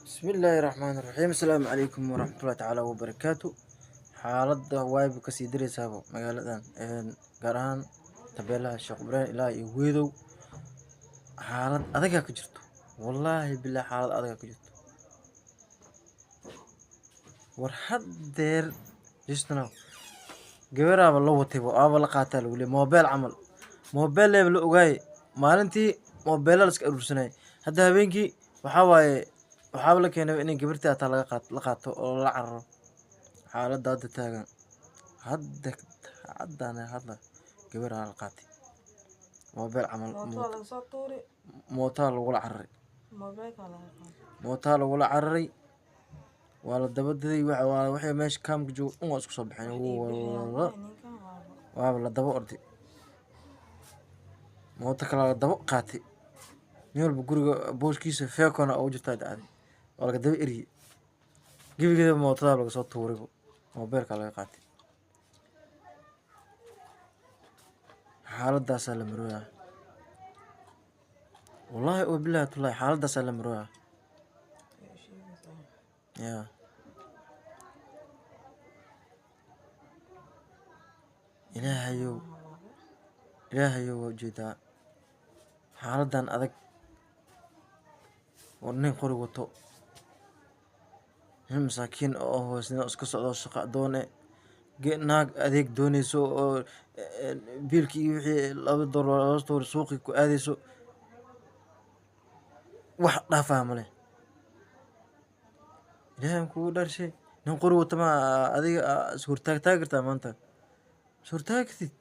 بسم الله الرحمن الرحيم السلام عليكم ورحمة الله تعالى وبركاته xaaladda wayba kasii dareysaaba magaaladan gaar ahaan tabeelaha Sheekh Ibraahim ilaa iyo Weedow xaalad adagaa ka jirto wallaahi bilaa xaalad adagaa ka jirto war haddeer just now gabaraaba la watayba aaba la qaataa lagu leeyahay moobeel camal moobeel leeba la ogaaye maalintii moobeela la iska aruursanayay hadda habeenkii waxaaba la keenay in gabartii ataa la qaato oo la cararo xaaladda hadda taagan hadda haddana hadla gabaraa la qaatay moobeel camal mootaa lagula cararay mootaa lagula cararay waa la daba daday waxay meesha kaamka jooga dhan waa isku soo baxeen waaba la daba orday mooto kale la daba qaatay nin walba guriga booskiisa feekona ugu jirtaa dhacday waa laga daba eriyey gebigeeda mootada laga soo tuuray moobeelka laga qaatay xaaladaasaa la marooyaa wallaahi oo bilaahi tullaahi xaaladaasaa la marooyaa yaa ilaahayow waa ujeedaa xaaladan adag oo nin qori wato nin masaakiin oo hoosnimo iska socdo shaqo doone naag adeeg dooneyso oo biilkii iyo wixii $2 suuqii ku aadeyso wax dhaafaa male ilaahay kugu dharshay nin qori wata ma adiga is hortaagi kartaa maanta is hortaagi kartid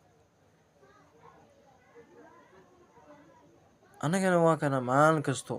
annagana waa kana maalin kasto